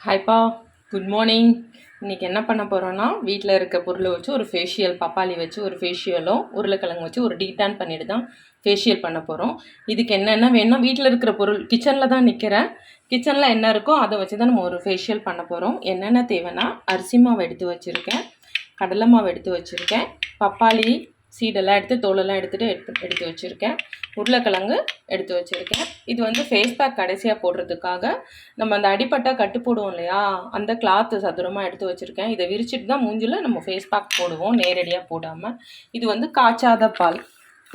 ஹாய்ப்பா, good morning. இன்றைக்கி என்ன பண்ண போகிறோன்னா, வீட்டில் இருக்க பொருளை வச்சு ஒரு ஃபேஷியல், பப்பாளி வச்சு ஒரு ஃபேஷியலும் உருளைக்கிழங்கு வச்சு ஒரு டீடான் பண்ணிட்டு தான் ஃபேஷியல் பண்ண போகிறோம். இதுக்கு என்னென்ன வேணும்னா, வீட்டில் இருக்கிற பொருள், கிச்சனில் தான் நிற்கிறேன், கிச்சனில் என்ன இருக்கோ அதை வச்சு தான் நம்ம ஒரு ஃபேஷியல் பண்ண போகிறோம். என்னென்ன தேவைன்னா, அரிசி மாவு எடுத்து வச்சுருக்கேன், கடலை மாவு எடுத்து வச்சுருக்கேன், பப்பாளி சீடெல்லாம் எடுத்து தோலெல்லாம் எடுத்து வச்சுருக்கேன், உருளைக்கிழங்கு எடுத்து வச்சுருக்கேன். இது வந்து ஃபேஸ் பேக் கடைசியாக போடுறதுக்காக நம்ம அந்த அடிப்பட்டா கட்டு போடுவோம் இல்லையா, அந்த கிளாத்து சதுரமாக எடுத்து வச்சுருக்கேன். இதை விரிச்சிட்டு தான் மூஞ்சில் நம்ம ஃபேஸ் பேக் போடுவோம், நேரடியாக போடாமல். இது வந்து காய்ச்சாத பால்,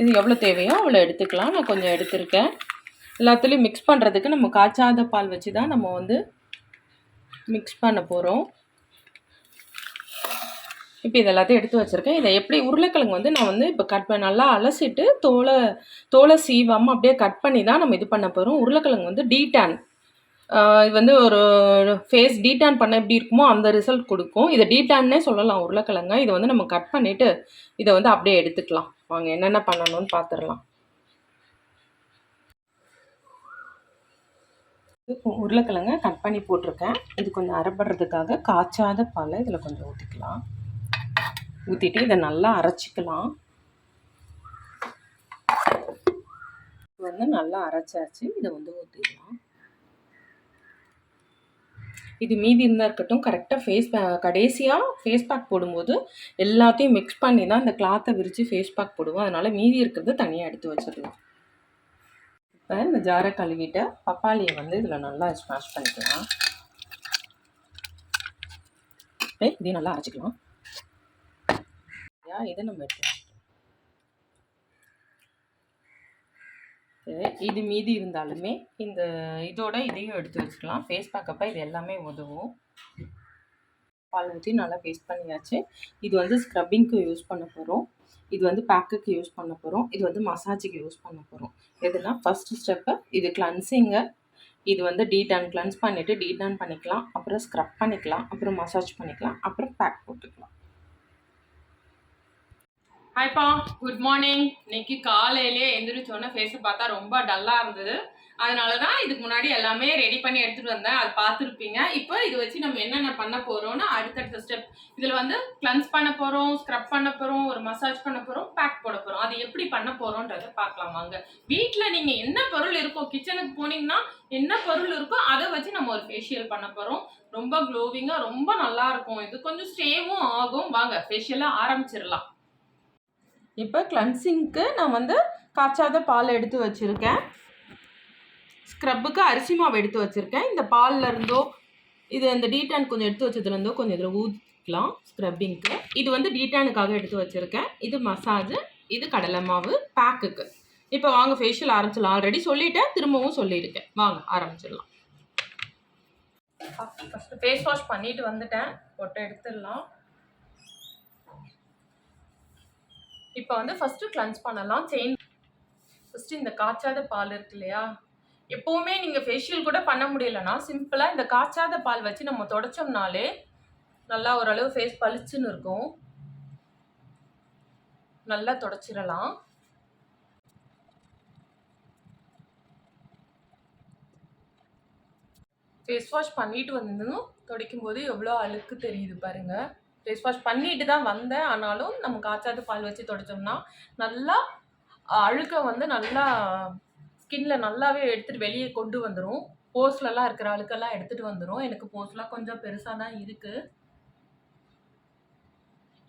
இது எவ்வளோ தேவையோ அவ்வளோ எடுத்துக்கலாம். நான் கொஞ்சம் எடுத்திருக்கேன். எல்லாத்துலேயும் மிக்ஸ் பண்ணுறதுக்கு நம்ம காய்ச்சாத பால் வச்சு தான் நம்ம வந்து மிக்ஸ் பண்ண போகிறோம். இப்போ இது எல்லாத்தையும் எடுத்து வச்சுருக்கேன். இதை எப்படி உருளைக்கிழங்கு வந்து நான் வந்து இப்போ நல்லா அலசிட்டு தோலை சீவாமல் அப்படியே கட் பண்ணி தான் நம்ம இது பண்ண போகிறோம். உருளைக்கிழங்கு வந்து டீடான், இது வந்து ஒரு ஃபேஸ் டீடான் பண்ண எப்படி இருக்குமோ அந்த ரிசல்ட் கொடுக்கும். இதை டீடான்னே சொல்லலாம் உருளைக்கிழங்க. இதை வந்து நம்ம கட் பண்ணிவிட்டு இதை வந்து அப்படியே எடுத்துக்கலாம். வாங்க என்னென்ன பண்ணணும்னு பார்த்துடலாம். உருளைக்கிழங்க கட் பண்ணி போட்டிருக்கேன். இது கொஞ்சம் அரைப்படுறதுக்காக காய்ச்சாத பாலை இதில் கொஞ்சம் ஊற்றிக்கலாம். ஊற்றிட்டு இதை நல்லா அரைச்சிக்கலாம். வந்து நல்லா அரைச்சாச்சு. இதை வந்து ஊற்றிடலாம். இது மீதி இருந்தால் இருக்கட்டும். கரெக்டாக கடைசியாக ஃபேஸ் பேக் போடும்போது எல்லாத்தையும் மிக்ஸ் பண்ணி தான் இந்த கிளாத்தை விரித்து ஃபேஸ் பேக் போடுவோம். அதனால் மீதி இருக்கிறது தனியாக எடுத்து வச்சிடலாம். இப்போ இந்த ஜாரை கழுவிட்ட பப்பாளியை வந்து இதில் நல்லா ஸ்மாஷ் பண்ணிக்கலாம். இதையும் நல்லா அரைச்சிக்கலாம். இதை நம்ம எடுத்துக்கலாம். இது மீதி இருந்தாலுமே இந்த இதையும் எடுத்து வச்சுக்கலாம். ஃபேஸ் பேக்கப்போ இது எல்லாமே உதவும். பால் ஊற்றி நல்லா பேஸ்ட் பண்ணியாச்சு. இது வந்து ஸ்க்ரப்பிங்க்கு யூஸ் பண்ண போகிறோம். இது வந்து பேக்குக்கு யூஸ் பண்ண போகிறோம். இது வந்து மசாஜுக்கு யூஸ் பண்ண போகிறோம். எதுனா ஃபஸ்ட்டு ஸ்டெப்பு இது கிளன்சிங்கு. இது வந்து டீடான் கிளன்ஸ் பண்ணிவிட்டு டீடான் பண்ணிக்கலாம், அப்புறம் ஸ்க்ரப் பண்ணிக்கலாம், அப்புறம் மசாஜ் பண்ணிக்கலாம், அப்புறம் பேக் போட்டுக்கலாம். ஹாய்ப்பா, குட் மார்னிங். இன்னைக்கு காலையிலே எந்திரிச்சோன்னே ஃபேஸை பார்த்தா ரொம்ப டல்லாக இருந்தது. அதனால தான் இதுக்கு முன்னாடி எல்லாமே ரெடி பண்ணி எடுத்துகிட்டு வந்தேன். அது பார்த்துருப்பீங்க. இப்போ இது வச்சு நம்ம என்னென்ன பண்ண போகிறோம்னா, அடுத்தடுத்த ஸ்டெப் இதில் வந்து கிளன்ஸ் பண்ண போகிறோம், ஸ்க்ரப் பண்ண போகிறோம், ஒரு மசாஜ் பண்ண போகிறோம், பேக் போட போகிறோம். அது எப்படி பண்ண போகிறோன்றதை பார்க்கலாம் வாங்க. வீட்டில் நீங்கள் என்ன பொருள் இருக்கோ, கிச்சனுக்கு போனீங்கன்னா என்ன பொருள் இருக்கோ அதை வச்சு நம்ம ஒரு ஃபேஷியல் பண்ண போகிறோம். ரொம்ப க்ளோவிங்காக ரொம்ப நல்லாயிருக்கும். இது கொஞ்சம் ஸ்டேவும் ஆகும். வாங்க ஃபேஷியலாக ஆரம்பிச்சிடலாம். இப்போ கிளன்சிங்க்கு நான் வந்து காய்ச்சாத பால் எடுத்து வச்சுருக்கேன். ஸ்க்ரப்புக்கு அரிசி மாவு எடுத்து வச்சுருக்கேன். இந்த பாலில் இருந்தோ இது இந்த டீடான் கொஞ்சம் எடுத்து வச்சதுலேருந்தோ கொஞ்சம் இதில் ஊற்றிக்கலாம் ஸ்க்ரப்பிங்க்கு. இது வந்து டீடானுக்காக எடுத்து வச்சுருக்கேன். இது மசாஜு, இது கடலை மாவு பேக்குக்கு. இப்போ வாங்க ஃபேஷியல் ஆரம்பிச்சிடலாம். ஆல்ரெடி சொல்லிவிட்டேன், திரும்பவும் சொல்லியிருக்கேன். வாங்க ஆரம்பிச்சிடலாம். ஃபஸ்ட்டு ஃபேஸ் வாஷ் பண்ணிட்டு வந்துட்டேன். பொட்டை எடுத்துடலாம். இப்போ வந்து ஃபஸ்ட்டு கிளன்ஸ் பண்ணலாம். ஃபஸ்ட்டு இந்த காய்ச்சாத பால் இருக்கு இல்லையா, எப்போவுமே நீங்கள் ஃபேஷியல் கூட பண்ண முடியலன்னா சிம்பிளாக இந்த காய்ச்சாத பால் வச்சு நம்ம தொடச்சோம்னாலே நல்லா ஓரளவு ஃபேஸ் பளிச்சுன்னு இருக்கும். நல்லா தொடச்சிடலாம். ஃபேஸ் வாஷ் பண்ணிட்டு வந்ததும் துடைக்கும் போது எவ்வளோ அழுக்கு தெரியுது பாருங்கள். ஃபேஸ் வாஷ் பண்ணிட்டு தான் வந்தேன், ஆனாலும் நம்ம காய்ச்சாத பால் வச்சு துடைச்சோம்னா நல்லா அழுக்க வந்து நல்லா ஸ்கின்ல நல்லாவே எடுத்துகிட்டு வெளியே கொண்டு வந்துடும். போஸ்லலாம் இருக்கிற அழுக்கெல்லாம் எடுத்துகிட்டு வந்துடும். எனக்கு போஸ்லாம் கொஞ்சம் பெருசாக தான் இருக்குது.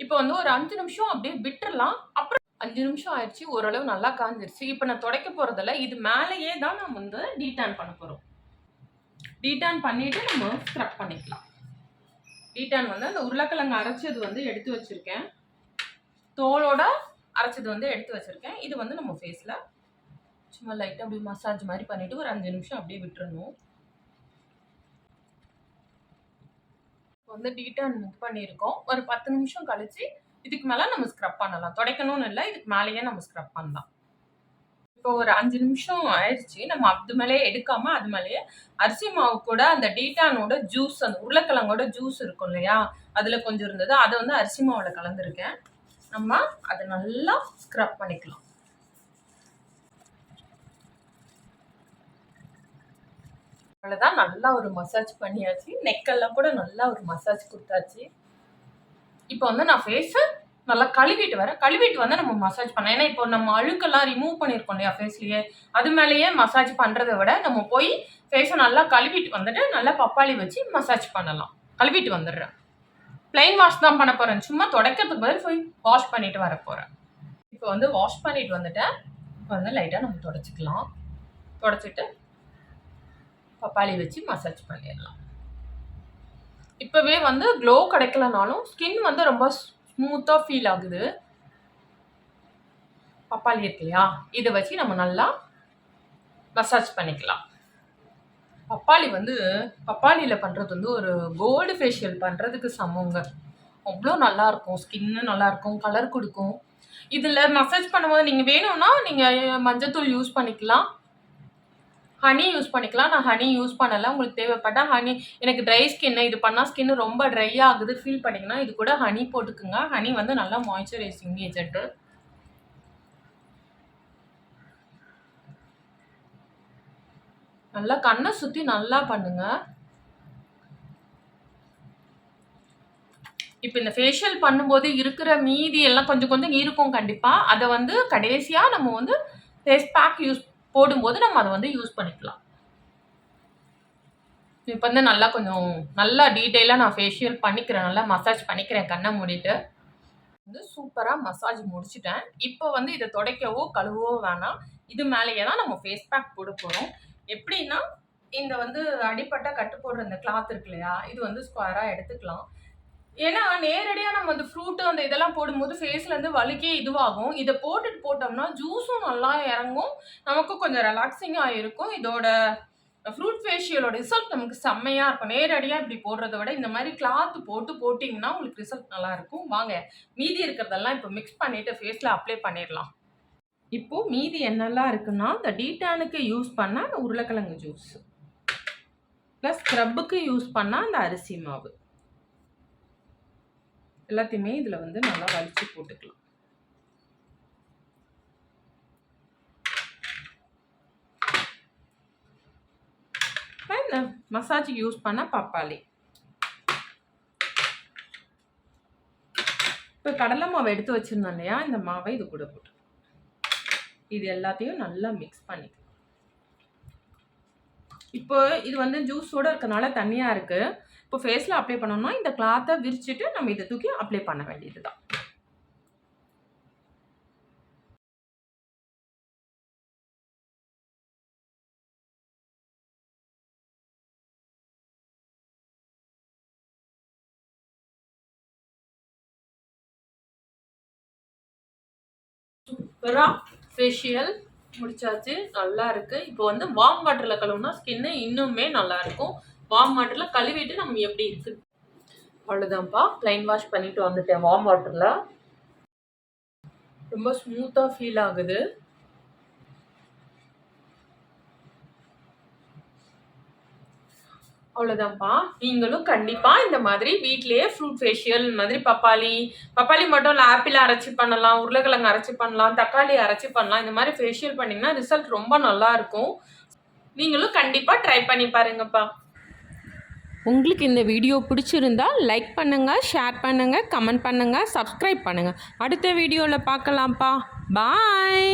இப்போ வந்து ஒரு 5 நிமிஷம் அப்படியே விட்டுறலாம். அப்புறம் 5 நிமிஷம் ஆயிடுச்சு, ஓரளவு நல்லா காஞ்சிருச்சு. இப்போ நான் துடைக்க போகிறதில்ல, இது மேலேயே தான் நம்ம வந்து டீடான் பண்ண போகிறோம். டீடான் பண்ணிவிட்டு நம்ம ஸ்க்ரப் பண்ணிக்கலாம். டீடான் வந்து அந்த உருளைக்கிழங்கு அரைச்சது வந்து எடுத்து வச்சுருக்கேன், தோலோட அரைச்சது வந்து எடுத்து வச்சுருக்கேன். இது வந்து நம்ம ஃபேஸில் சும்மா லைட்டாக அப்படி மசாஜ் மாதிரி பண்ணிவிட்டு ஒரு 5 நிமிஷம் அப்படியே விட்டுறணும். வந்து டீடான் மிக்ஸ் பண்ணியிருக்கோம். ஒரு 10 நிமிஷம் கழிச்சு இதுக்கு மேலே நம்ம ஸ்க்ரப் பண்ணலாம். துடைக்கணும்னு இல்லை, இதுக்கு மேலேயே நம்ம ஸ்க்ரப் பண்ணலாம். இப்போ ஒரு 5 நிமிஷம் ஆயிடுச்சு. நம்ம அது மேலேயே எடுக்காம அது மேலேயே அரிசி மாவு கூட அந்த டீடானோட ஜூஸ், அந்த உருளைக்கிழங்கோட ஜூஸ் இருக்கும் இல்லையா, அதில் கொஞ்சம் இருந்தது, அதை வந்து அரிசி மாவில் கலந்துருக்கேன். நம்ம அதை நல்லா ஸ்க்ரப் பண்ணிக்கலாம். அவ்வளோதான், நல்லா ஒரு மசாஜ் பண்ணியாச்சு. நெக்கெல்லாம் கூட நல்லா ஒரு மசாஜ் கொடுத்தாச்சு. இப்போ வந்து நான் ஃபேஸை நல்லா கழுவிட்டு வரேன். கழுவிட்டு வந்து நம்ம மசாஜ் பண்ணலாம். ஏன்னா இப்போ நம்ம அழுக்கெல்லாம் ரிமூவ் பண்ணியிருக்கோம் இல்லையா ஃபேஸ்லேயே, அது மேலேயே மசாஜ் பண்ணுறத விட நம்ம போய் ஃபேஸை நல்லா கழுவிட்டு வந்துட்டு நல்லா பப்பாளி வச்சு மசாஜ் பண்ணலாம். கழுவிட்டு வந்துடுறேன். பிளைன் வாஷ் தான் பண்ண போகிறேன். சும்மா துடைக்கிறதுக்கு பதில் போய் வாஷ் பண்ணிட்டு வர போகிறேன். இப்போ வந்து வாஷ் பண்ணிட்டு வந்துட்டேன். இப்போ வந்து லைட்டாக நம்ம துடைச்சிக்கலாம். துடைச்சிட்டு பப்பாளி வச்சு மசாஜ் பண்ணிடலாம். இப்போவே வந்து க்ளோ கிடைக்கலனாலும் ஸ்கின் வந்து ரொம்ப ஸ்மூத்தாக ஃபீல் ஆகுது. பப்பாளி இருக்கு இல்லையா, இதை வச்சு நம்ம நல்லா மசாஜ் பண்ணிக்கலாம். பப்பாளியில் பண்ணுறது வந்து ஒரு கோல்டு ஃபேஷியல் பண்ணுறதுக்கு சமங்க. அவ்வளோ நல்லாயிருக்கும், ஸ்கின்னு நல்லாயிருக்கும், கலர் கொடுக்கும். இதில் மசாஜ் பண்ணும்போது நீங்கள் வேணும்னா நீங்கள் மஞ்சத்தூள் யூஸ் பண்ணிக்கலாம், ஹனி யூஸ் பண்ணிக்கலாம். நான் ஹனி யூஸ் பண்ணலை. உங்களுக்கு தேவைப்பட்டால் ஹனி, எனக்கு ட்ரை ஸ்கின்னு, இது பண்ணால் ஸ்கின்னு ரொம்ப ட்ரை ஆகுது ஃபீல் பண்ணிங்கன்னா இது கூட ஹனி போட்டுக்குங்க. ஹனி வந்து நல்லா மாய்ஸ்சரைசிங் ஏஜென்ட்டு. நல்லா கண்ணை சுற்றி நல்லா பண்ணுங்க. இப்போ இந்த ஃபேஷியல் பண்ணும்போது இருக்கிற மீதி எல்லாம் கொஞ்சம் கொஞ்சம் இருக்கும் கண்டிப்பாக. அதை வந்து கடைசியாக நம்ம வந்து ஃபேஸ் பேக் யூஸ் போடும்போது நம்ம அதை வந்து யூஸ் பண்ணிக்கலாம். இப்போ வந்து நல்லா கொஞ்சம் நல்லா டீட்டெயிலாக நான் ஃபேஷியல் பண்ணிக்கிறேன், நல்லா மசாஜ் பண்ணிக்கிறேன் கண்ணை மூடிட்டு. வந்து சூப்பராக மசாஜ் முடிச்சுட்டேன். இப்போ வந்து இதை துடைக்கவோ கழுவவோ வேணாம். இது மேலேயே தான் நம்ம ஃபேஸ் பேக் போட போகிறோம். எப்படின்னா, இந்த வந்து அடிப்பட்ட கட்டு போடுற இந்த கிளாத் இருக்கு இல்லையா, இது வந்து ஸ்கொயராக எடுத்துக்கலாம். ஏன்னா நேரடியாக நம்ம அந்த ஃப்ரூட்டு அந்த இதெல்லாம் போடும்போது ஃபேஸ்லேருந்து வலிக்கே இதுவாகும். இதை போட்டோம்னா ஜூஸும் நல்லா இறங்கும், நமக்கும் கொஞ்சம் ரிலாக்ஸிங்காக இருக்கும். இதோட ஃப்ரூட் ஃபேஷியலோட ரிசல்ட் நமக்கு செம்மையாக இருக்கும். நேரடியாக இப்படி போடுறத விட இந்த மாதிரி கிளாத் போட்டிங்கன்னா உங்களுக்கு ரிசல்ட் நல்லாயிருக்கும். வாங்க மீதி இருக்கிறதெல்லாம் இப்போ மிக்ஸ் பண்ணிவிட்டு ஃபேஸில் அப்ளை பண்ணிடலாம். இப்போது மீதி என்னெல்லாம் இருக்குன்னா, இந்த டீடானுக்கு யூஸ் பண்ணால் அந்த உருளைக்கிழங்கு ஜூஸ், ப்ளஸ் ஸ்க்ரப்புக்கு யூஸ் பண்ணால் அந்த அரிசி மாவு, எல்லாத்தையுமே இதில் வந்து நல்லா வலிச்சு போட்டுக்கலாம். மசாஜுக்கு யூஸ் பண்ண பப்பாளி. இப்போ கடலை மாவு எடுத்து வச்சிருந்தோம் இல்லையா, இந்த மாவை இது கூட போட்டு இது எல்லாத்தையும் நல்லா மிக்ஸ் பண்ணிக்கலாம். இப்போ இது வந்து ஜூஸோடு இருக்கனால தண்ணியாக இருக்குது. இப்போ ஃபேஸில் அப்ளை பண்ணோம்னா இந்த கிளாத்தை விரிச்சிட்டு நம்ம இதை தூக்கி அப்ளை பண்ண வேண்டியது தான். சூப்பராக ஃபேஷியல் முடிச்சாச்சு, நல்லா இருக்குது. இப்போ வந்து வார்ம் வாட்டரில் கழுவுனா ஸ்கின்னு இன்னுமே நல்லாயிருக்கும். வார்ம் வாட்டரில் கழுவிட்டு நம்ம எப்படி இருக்குது அவ்வளோதான்ப்பா. ப்ளைன் வாஷ் பண்ணிட்டு வந்துட்டேன் வார்ம் வாட்டரில். ரொம்ப ஸ்மூத்தாக ஃபீல் ஆகுது. அவ்வளோதான்ப்பா. நீங்களும் கண்டிப்பாக இந்த மாதிரி வீட்டிலேயே ஃப்ரூட் ஃபேஷியல் மாதிரி பப்பாளி மட்டும் இல்லை, ஆப்பிள் அரைச்சி பண்ணலாம், உருளைக்கிழங்கு அரைச்சி பண்ணலாம், தக்காளி அரைச்சி பண்ணலாம். இந்த மாதிரி ஃபேஷியல் பண்ணிங்கன்னா ரிசல்ட் ரொம்ப நல்லாயிருக்கும். நீங்களும் கண்டிப்பாக ட்ரை பண்ணி பாருங்கப்பா. உங்களுக்கு இந்த வீடியோ பிடிச்சிருந்தா லைக் பண்ணுங்கள், ஷேர் பண்ணுங்கள், கமெண்ட் பண்ணுங்கள், சப்ஸ்கிரைப் பண்ணுங்கள். அடுத்த வீடியோவில் பார்க்கலாம்ப்பா. பாய்.